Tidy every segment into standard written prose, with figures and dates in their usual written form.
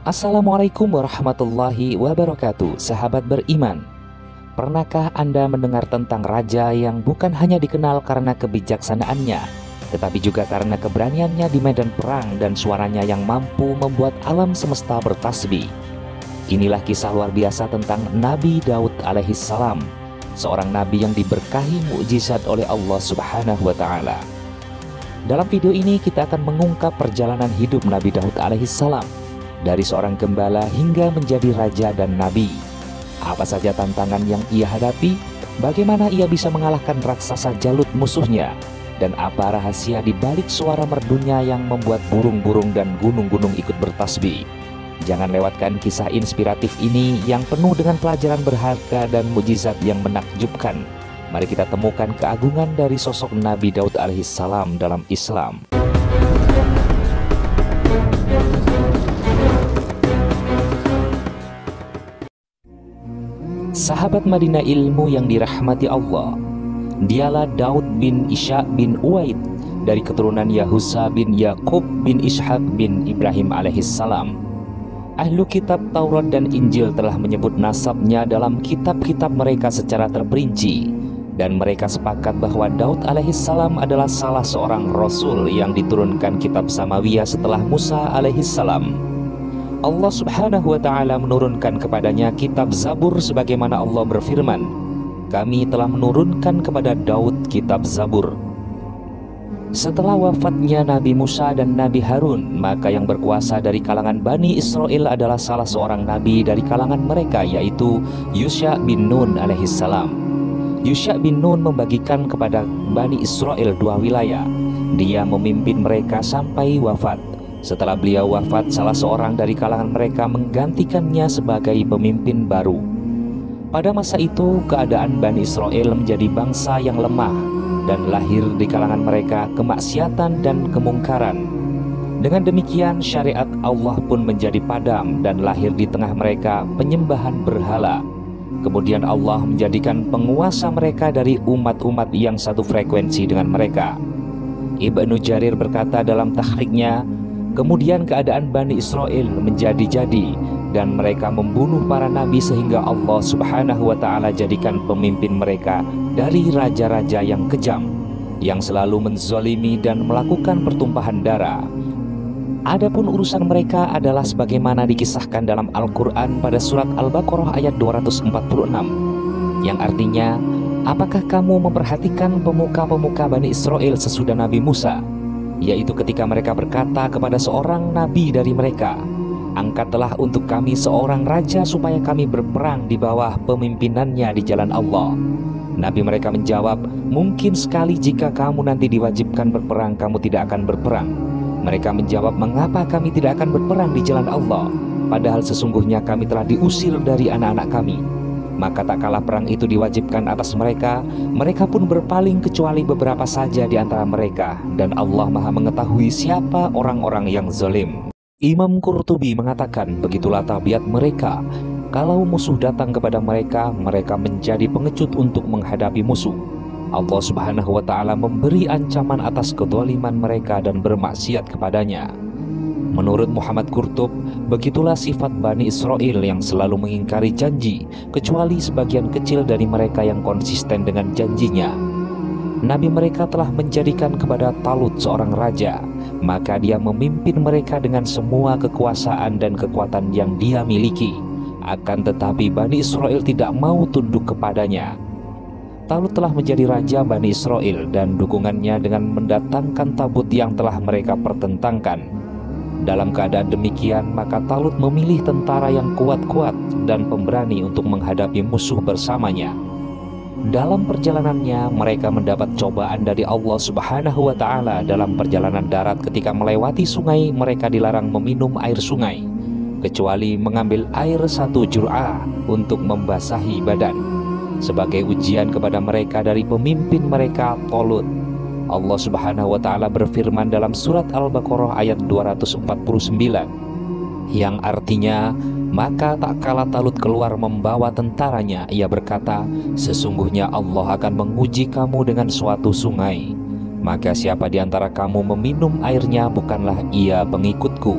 Assalamualaikum warahmatullahi wabarakatuh, sahabat beriman. Pernahkah Anda mendengar tentang raja yang bukan hanya dikenal karena kebijaksanaannya, tetapi juga karena keberaniannya di medan perang dan suaranya yang mampu membuat alam semesta bertasbih? Inilah kisah luar biasa tentang Nabi Daud alaihissalam, seorang nabi yang diberkahi mukjizat oleh Allah Subhanahu wa Ta'ala. Dalam video ini kita akan mengungkap perjalanan hidup Nabi Daud alaihissalam, dari seorang gembala hingga menjadi raja dan nabi. Apa saja tantangan yang ia hadapi, bagaimana ia bisa mengalahkan raksasa Jalut musuhnya, dan apa rahasia di balik suara merdunya yang membuat burung-burung dan gunung-gunung ikut bertasbih. Jangan lewatkan kisah inspiratif ini yang penuh dengan pelajaran berharga dan mukjizat yang menakjubkan. Mari kita temukan keagungan dari sosok Nabi Daud alaihissalam dalam Islam. Sahabat Madinah ilmu yang dirahmati Allah, dialah Daud bin Ishaq bin Uwaid dari keturunan Yahusa bin Yakub bin Ishaq bin Ibrahim alaihissalam. Ahlu kitab Taurat dan Injil telah menyebut nasabnya dalam kitab-kitab mereka secara terperinci, dan mereka sepakat bahwa Daud alaihissalam adalah salah seorang rasul yang diturunkan kitab Samawiyah setelah Musa alaihissalam. Allah Subhanahu wa Ta'ala menurunkan kepadanya kitab Zabur sebagaimana Allah berfirman, "Kami telah menurunkan kepada Daud kitab Zabur." Setelah wafatnya Nabi Musa dan Nabi Harun, maka yang berkuasa dari kalangan Bani Israel adalah salah seorang nabi dari kalangan mereka, yaitu Yusha bin Nun alaihissalam. Yusha bin Nun membagikan kepada Bani Israel dua wilayah. Dia memimpin mereka sampai wafat. Setelah beliau wafat, salah seorang dari kalangan mereka menggantikannya sebagai pemimpin baru. Pada masa itu, keadaan Bani Israel menjadi bangsa yang lemah, dan lahir di kalangan mereka kemaksiatan dan kemungkaran. Dengan demikian, syariat Allah pun menjadi padam, dan lahir di tengah mereka penyembahan berhala. Kemudian Allah menjadikan penguasa mereka dari umat-umat yang satu frekuensi dengan mereka. Ibnu Jarir berkata dalam takhriknya, kemudian keadaan Bani Israel menjadi-jadi, dan mereka membunuh para nabi sehingga Allah Subhanahu wa Ta'ala jadikan pemimpin mereka dari raja-raja yang kejam, yang selalu menzalimi dan melakukan pertumpahan darah. Adapun urusan mereka adalah sebagaimana dikisahkan dalam Al-Quran pada surat Al-Baqarah ayat 246, yang artinya, apakah kamu memperhatikan pemuka-pemuka Bani Israel sesudah Nabi Musa? Yaitu ketika mereka berkata kepada seorang nabi dari mereka, "Angkatlah untuk kami seorang raja supaya kami berperang di bawah pemimpinannya di jalan Allah." Nabi mereka menjawab, "Mungkin sekali jika kamu nanti diwajibkan berperang, kamu tidak akan berperang." Mereka menjawab, "Mengapa kami tidak akan berperang di jalan Allah? Padahal sesungguhnya kami telah diusir dari anak-anak kami." Maka tak kalah perang itu diwajibkan atas mereka, mereka pun berpaling kecuali beberapa saja di antara mereka, dan Allah Maha mengetahui siapa orang-orang yang zalim. Imam Qurtubi mengatakan, begitulah tabiat mereka. Kalau musuh datang kepada mereka, mereka menjadi pengecut untuk menghadapi musuh. Allah Subhanahu wa Ta'ala memberi ancaman atas kezaliman mereka dan bermaksiat kepadanya. Menurut Muhammad Qurtub, begitulah sifat Bani Israel yang selalu mengingkari janji, kecuali sebagian kecil dari mereka yang konsisten dengan janjinya. Nabi mereka telah menjadikan kepada Talut seorang raja, maka dia memimpin mereka dengan semua kekuasaan dan kekuatan yang dia miliki. Akan tetapi Bani Israel tidak mau tunduk kepadanya. Talut telah menjadi raja Bani Israel dan dukungannya dengan mendatangkan tabut yang telah mereka pertentangkan. Dalam keadaan demikian, maka Talut memilih tentara yang kuat-kuat dan pemberani untuk menghadapi musuh bersamanya. Dalam perjalanannya, mereka mendapat cobaan dari Allah Subhanahu wa Ta'ala. Dalam perjalanan darat, ketika melewati sungai, mereka dilarang meminum air sungai, kecuali mengambil air 1 jur'ah untuk membasahi badan, sebagai ujian kepada mereka dari pemimpin mereka, Talut. Allah Subhanahu wa Ta'ala berfirman dalam surat Al-Baqarah ayat 249, yang artinya, maka tak kala Talut keluar membawa tentaranya, ia berkata, "Sesungguhnya Allah akan menguji kamu dengan suatu sungai. Maka siapa di antara kamu meminum airnya, bukanlah ia pengikutku.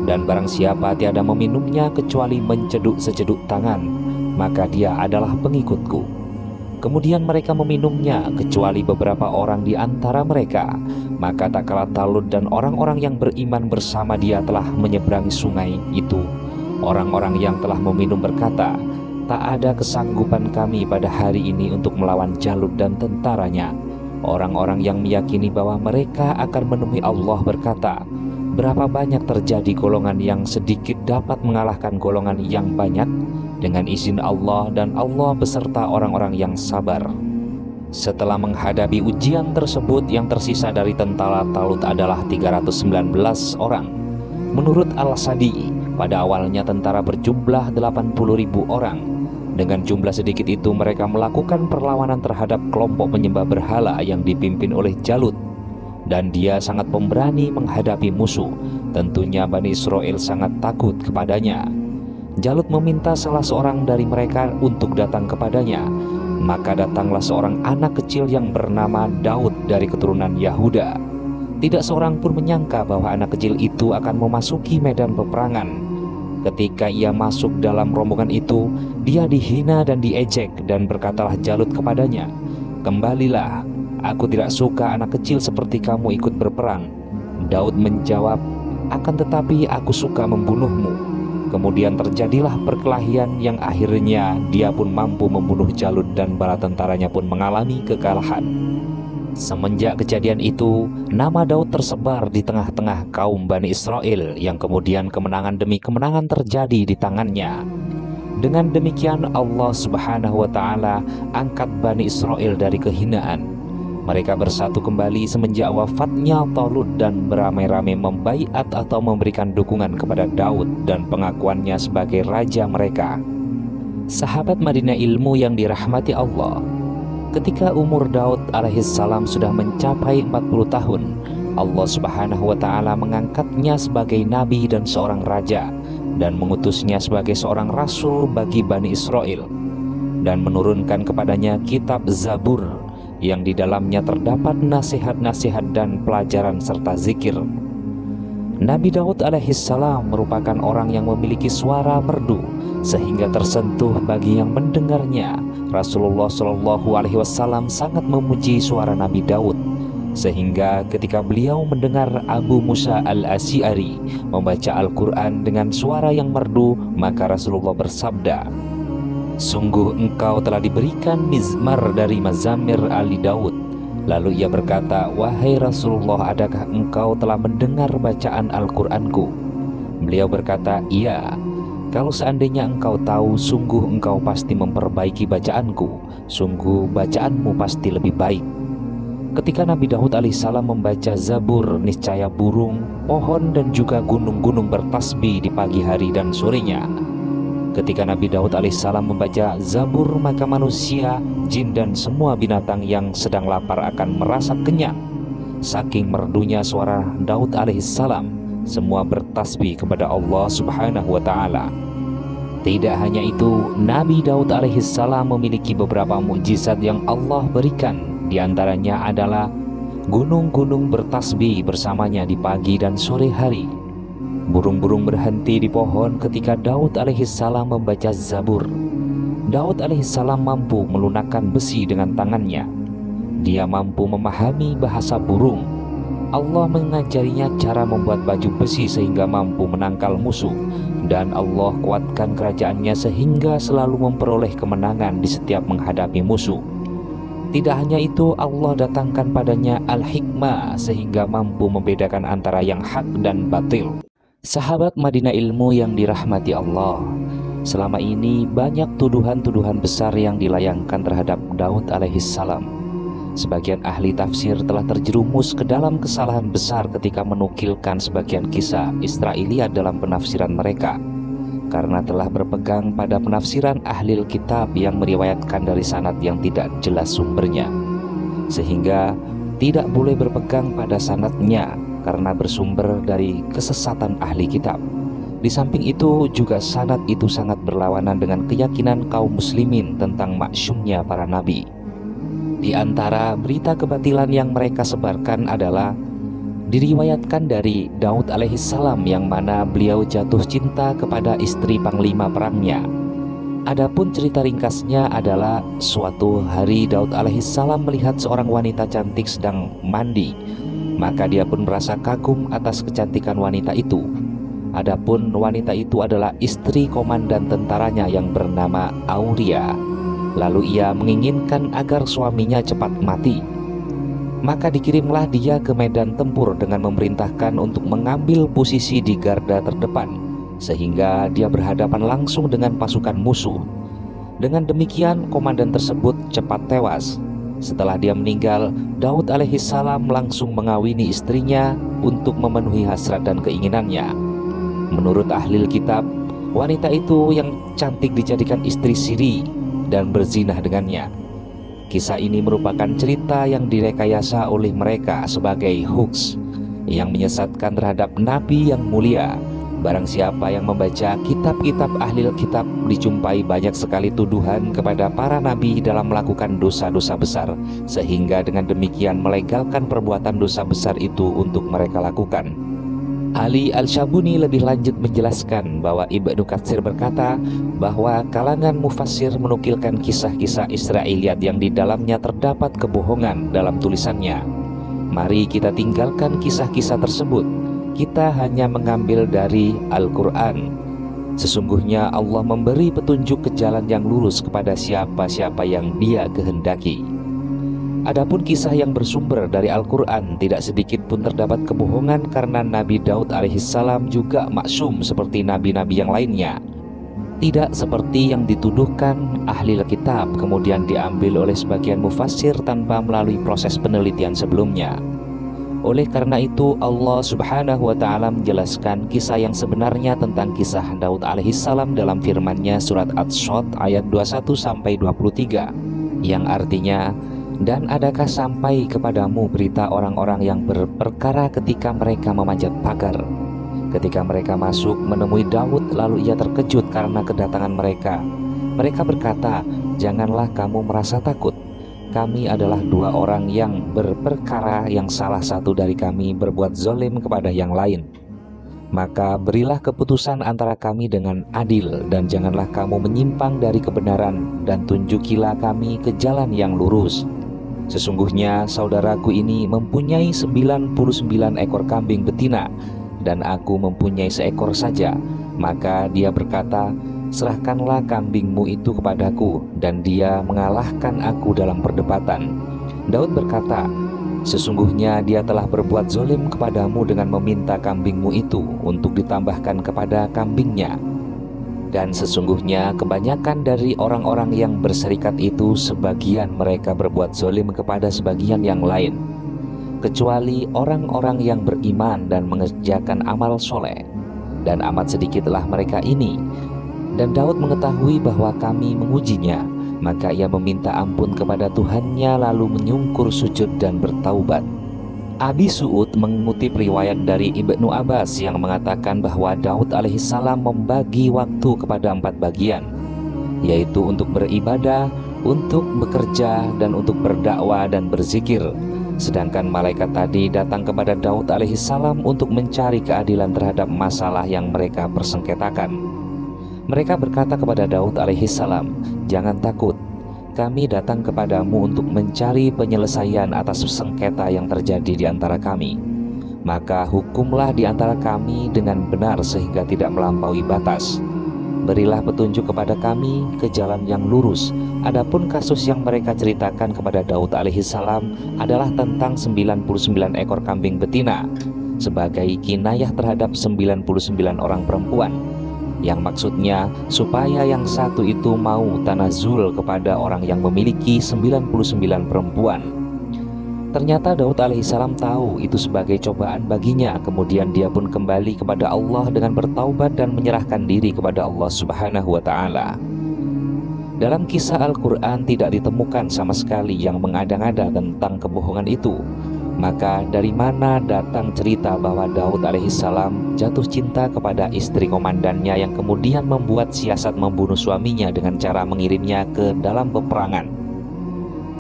dan barang siapa tiada meminumnya kecuali menceduk seceduk tangan, maka dia adalah pengikutku. Kemudian mereka meminumnya kecuali beberapa orang di antara mereka. Maka tak kala Talut dan orang-orang yang beriman bersama dia telah menyeberangi sungai itu, orang-orang yang telah meminum berkata, tak ada kesanggupan kami pada hari ini untuk melawan Jalut dan tentaranya. Orang-orang yang meyakini bahwa mereka akan menemui Allah berkata, berapa banyak terjadi golongan yang sedikit dapat mengalahkan golongan yang banyak dengan izin Allah, dan Allah beserta orang-orang yang sabar. Setelah menghadapi ujian tersebut, yang tersisa dari tentara Talut adalah 319 orang. Menurut Al-Sadi, pada awalnya tentara berjumlah 80.000 orang. Dengan jumlah sedikit itu mereka melakukan perlawanan terhadap kelompok penyembah berhala yang dipimpin oleh Jalut, dan dia sangat pemberani menghadapi musuh. Tentunya Bani Israel sangat takut kepadanya. Jalut meminta salah seorang dari mereka untuk datang kepadanya. Maka datanglah seorang anak kecil yang bernama Daud dari keturunan Yahuda. Tidak seorang pun menyangka bahwa anak kecil itu akan memasuki medan peperangan. Ketika ia masuk dalam rombongan itu, dia dihina dan diejek, dan berkatalah Jalut kepadanya, kembalilah, aku tidak suka anak kecil seperti kamu ikut berperang. Daud menjawab, akan tetapi aku suka membunuhmu. Kemudian terjadilah perkelahian yang akhirnya dia pun mampu membunuh Jalut dan bala tentaranya pun mengalami kekalahan. Semenjak kejadian itu, nama Daud tersebar di tengah-tengah kaum Bani Israel, yang kemudian kemenangan demi kemenangan terjadi di tangannya. Dengan demikian Allah Subhanahu wa Ta'ala angkat Bani Israel dari kehinaan. Mereka bersatu kembali semenjak wafatnya Talut dan beramai-ramai membaiat atau memberikan dukungan kepada Daud dan pengakuannya sebagai raja mereka. Sahabat Madinah Ilmu yang dirahmati Allah, ketika umur Daud alaihissalam sudah mencapai 40 tahun, Allah Subhanahu wa Ta'ala mengangkatnya sebagai nabi dan seorang raja, dan mengutusnya sebagai seorang rasul bagi Bani Israel, dan menurunkan kepadanya kitab Zabur, yang di dalamnya terdapat nasihat-nasihat dan pelajaran serta zikir. Nabi Daud alaihissalam merupakan orang yang memiliki suara merdu sehingga tersentuh bagi yang mendengarnya. Rasulullah Shallallahu Alaihi Wasallam sangat memuji suara Nabi Daud, sehingga ketika beliau mendengar Abu Musa al-Asy'ari membaca Al-Quran dengan suara yang merdu, maka Rasulullah bersabda, sungguh engkau telah diberikan mizmar dari mazamir Ali Daud. Lalu ia berkata, wahai Rasulullah, adakah engkau telah mendengar bacaan Al-Quranku? Beliau berkata, iya. Kalau seandainya engkau tahu, sungguh engkau pasti memperbaiki bacaanku. Sungguh bacaanmu pasti lebih baik. Ketika Nabi Daud alaihissalam membaca Zabur, niscaya burung, pohon dan juga gunung-gunung bertasbih di pagi hari dan sorenya. Ketika Nabi Daud alaihissalam membaca Zabur, maka manusia, jin dan semua binatang yang sedang lapar akan merasa kenyang. Saking merdunya suara Daud alaihissalam, semua bertasbih kepada Allah Subhanahu wa Ta'ala. Tidak hanya itu, Nabi Daud alaihissalam memiliki beberapa mukjizat yang Allah berikan. Di antaranya adalah gunung-gunung bertasbih bersamanya di pagi dan sore hari. Burung-burung berhenti di pohon ketika Daud alaihissalam membaca Zabur. Daud alaihissalam mampu melunakkan besi dengan tangannya. Dia mampu memahami bahasa burung. Allah mengajarinya cara membuat baju besi sehingga mampu menangkal musuh. Dan Allah kuatkan kerajaannya sehingga selalu memperoleh kemenangan di setiap menghadapi musuh. Tidak hanya itu, Allah datangkan padanya al-hikmah sehingga mampu membedakan antara yang hak dan batil. Sahabat Madinah Ilmu yang dirahmati Allah, selama ini banyak tuduhan-tuduhan besar yang dilayangkan terhadap Daud alaihissalam. Sebagian ahli tafsir telah terjerumus ke dalam kesalahan besar ketika menukilkan sebagian kisah Israiliyat dalam penafsiran mereka, karena telah berpegang pada penafsiran ahli kitab yang meriwayatkan dari sanad yang tidak jelas sumbernya, sehingga tidak boleh berpegang pada sanadnya karena bersumber dari kesesatan ahli kitab. Di samping itu juga sanad itu sangat berlawanan dengan keyakinan kaum muslimin tentang maksumnya para nabi. Di antara berita kebatilan yang mereka sebarkan adalah Diriwayatkan dari Daud alaihissalam yang mana beliau jatuh cinta kepada istri panglima perangnya. Adapun cerita ringkasnya adalah suatu hari Daud alaihissalam melihat seorang wanita cantik sedang mandi. Maka dia pun merasa kagum atas kecantikan wanita itu. Adapun wanita itu adalah istri komandan tentaranya yang bernama Auria. Lalu ia menginginkan agar suaminya cepat mati. Maka dikirimlah dia ke medan tempur dengan memerintahkan untuk mengambil posisi di garda terdepan, sehingga dia berhadapan langsung dengan pasukan musuh. Dengan demikian komandan tersebut cepat tewas. Setelah dia meninggal, Daud alaihissalam langsung mengawini istrinya untuk memenuhi hasrat dan keinginannya. Menurut ahli kitab, wanita itu yang cantik dijadikan istri siri dan berzinah dengannya. Kisah ini merupakan cerita yang direkayasa oleh mereka sebagai hoax yang menyesatkan terhadap Nabi yang mulia. Barang siapa yang membaca kitab-kitab ahli kitab, dijumpai banyak sekali tuduhan kepada para nabi dalam melakukan dosa-dosa besar, sehingga dengan demikian melegalkan perbuatan dosa besar itu untuk mereka lakukan. Ali Al-Syabuni lebih lanjut menjelaskan bahwa Ibnu Katsir berkata bahwa kalangan mufassir menukilkan kisah-kisah Israiliyat yang di dalamnya terdapat kebohongan dalam tulisannya. Mari kita tinggalkan kisah-kisah tersebut. Kita hanya mengambil dari Al-Quran. Sesungguhnya Allah memberi petunjuk ke jalan yang lurus kepada siapa-siapa yang Dia kehendaki. Adapun kisah yang bersumber dari Al-Quran, tidak sedikit pun terdapat kebohongan karena Nabi Daud alaihissalam juga maksum seperti nabi-nabi yang lainnya. Tidak seperti yang dituduhkan ahli kitab kemudian diambil oleh sebagian mufassir tanpa melalui proses penelitian sebelumnya. Oleh karena itu Allah subhanahu wa ta'ala menjelaskan kisah yang sebenarnya tentang kisah Daud alaihissalam dalam firman-Nya surat Ad-Shad ayat 21-23 yang artinya, dan adakah sampai kepadamu berita orang-orang yang berperkara ketika mereka memanjat pagar? Ketika mereka masuk menemui Daud, lalu ia terkejut karena kedatangan mereka. Mereka berkata, janganlah kamu merasa takut. Kami adalah dua orang yang berperkara yang salah satu dari kami berbuat zalim kepada yang lain. Maka berilah keputusan antara kami dengan adil, dan janganlah kamu menyimpang dari kebenaran, dan tunjukilah kami ke jalan yang lurus. Sesungguhnya saudaraku ini mempunyai 99 ekor kambing betina, dan aku mempunyai seekor saja. Maka dia berkata, serahkanlah kambingmu itu kepadaku, dan dia mengalahkan aku dalam perdebatan. Daud berkata, sesungguhnya dia telah berbuat zalim kepadamu dengan meminta kambingmu itu untuk ditambahkan kepada kambingnya. Dan sesungguhnya kebanyakan dari orang-orang yang berserikat itu, sebagian mereka berbuat zalim kepada sebagian yang lain, kecuali orang-orang yang beriman dan mengerjakan amal soleh. Dan amat sedikitlah mereka ini. Dan Daud mengetahui bahwa kami mengujinya, maka ia meminta ampun kepada Tuhannya lalu menyungkur sujud dan bertaubat. Abi Su'ud mengutip riwayat dari Ibnu Abbas yang mengatakan bahwa Daud alaihissalam membagi waktu kepada 4 bagian, yaitu untuk beribadah, untuk bekerja, dan untuk berdakwah dan berzikir. Sedangkan malaikat tadi datang kepada Daud alaihissalam untuk mencari keadilan terhadap masalah yang mereka persengketakan. Mereka berkata kepada Daud alaihissalam, jangan takut, kami datang kepadamu untuk mencari penyelesaian atas sengketa yang terjadi di antara kami. Maka hukumlah di antara kami dengan benar sehingga tidak melampaui batas. Berilah petunjuk kepada kami ke jalan yang lurus. Adapun kasus yang mereka ceritakan kepada Daud alaihissalam adalah tentang 99 ekor kambing betina sebagai kinayah terhadap 99 orang perempuan, yang maksudnya supaya yang satu itu mau tanazul kepada orang yang memiliki 99 perempuan. Ternyata Daud alaihissalam tahu itu sebagai cobaan baginya. Kemudian dia pun kembali kepada Allah dengan bertaubat dan menyerahkan diri kepada Allah subhanahu wa ta'ala. Dalam kisah Al-Quran tidak ditemukan sama sekali yang mengada-ngada tentang kebohongan itu. Maka dari mana datang cerita bahwa Daud alaihissalam jatuh cinta kepada istri komandannya yang kemudian membuat siasat membunuh suaminya dengan cara mengirimnya ke dalam peperangan?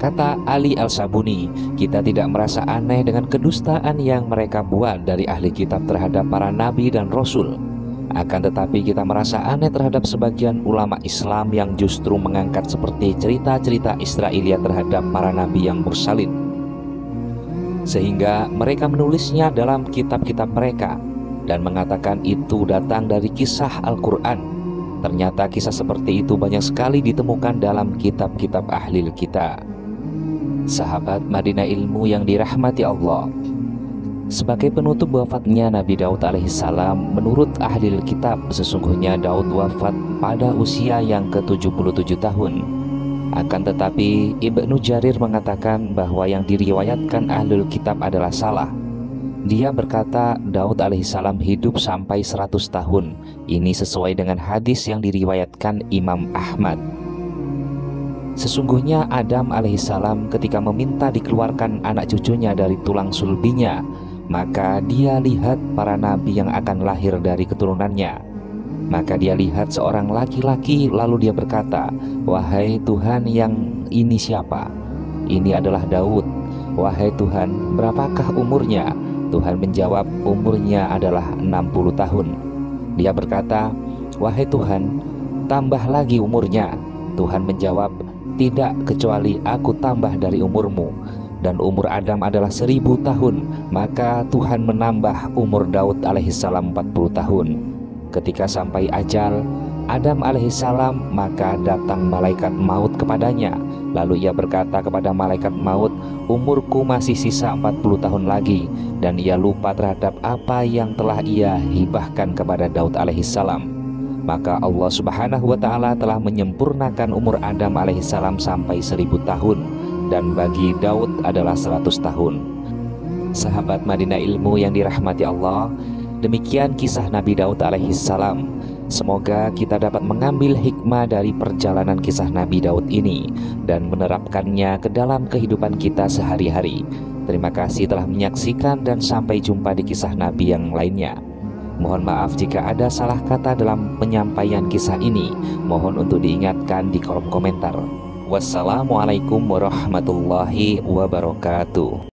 Kata Ali Al-Sabuni, kita tidak merasa aneh dengan kedustaan yang mereka buat dari ahli kitab terhadap para nabi dan rasul. Akan tetapi kita merasa aneh terhadap sebagian ulama Islam yang justru mengangkat seperti cerita-cerita Israiliyat terhadap para nabi yang mursalin, sehingga mereka menulisnya dalam kitab-kitab mereka dan mengatakan itu datang dari kisah Al-Quran. Ternyata kisah seperti itu banyak sekali ditemukan dalam kitab-kitab ahli kita. Sahabat Madinah Ilmu yang dirahmati Allah, sebagai penutup wafatnya Nabi Daud alaihissalam, menurut ahli kitab sesungguhnya Daud wafat pada usia yang ke-77 tahun. Akan tetapi Ibnu Jarir mengatakan bahwa yang diriwayatkan ahli kitab adalah salah. Dia berkata Daud alaihissalam hidup sampai 100 tahun. Ini sesuai dengan hadis yang diriwayatkan Imam Ahmad. Sesungguhnya Adam alaihissalam ketika meminta dikeluarkan anak cucunya dari tulang sulbinya, maka dia lihat para nabi yang akan lahir dari keturunannya. Maka dia lihat seorang laki-laki, lalu dia berkata, "Wahai Tuhan, yang ini siapa?" "Ini adalah Daud." "Wahai Tuhan, berapakah umurnya?" Tuhan menjawab, "Umurnya adalah 60 tahun." Dia berkata, "Wahai Tuhan, tambah lagi umurnya." Tuhan menjawab, "Tidak, kecuali aku tambah dari umurmu." Dan umur Adam adalah 1000 tahun. Maka Tuhan menambah umur Daud alaihissalam 40 tahun. Ketika sampai ajal Adam alaihissalam, maka datang malaikat maut kepadanya. Lalu ia berkata kepada malaikat maut, "Umurku masih sisa 40 tahun lagi." Dan ia lupa terhadap apa yang telah ia hibahkan kepada Daud alaihissalam. Maka Allah subhanahu wa ta'ala telah menyempurnakan umur Adam alaihissalam sampai 1000 tahun, dan bagi Daud adalah 100 tahun. Sahabat Madinah Ilmu yang dirahmati Allah, demikian kisah Nabi Daud alaihissalam. Semoga kita dapat mengambil hikmah dari perjalanan kisah Nabi Daud ini dan menerapkannya ke dalam kehidupan kita sehari-hari. Terima kasih telah menyaksikan, dan sampai jumpa di kisah Nabi yang lainnya. Mohon maaf jika ada salah kata dalam penyampaian kisah ini. Mohon untuk diingatkan di kolom komentar. Wassalamualaikum warahmatullahi wabarakatuh.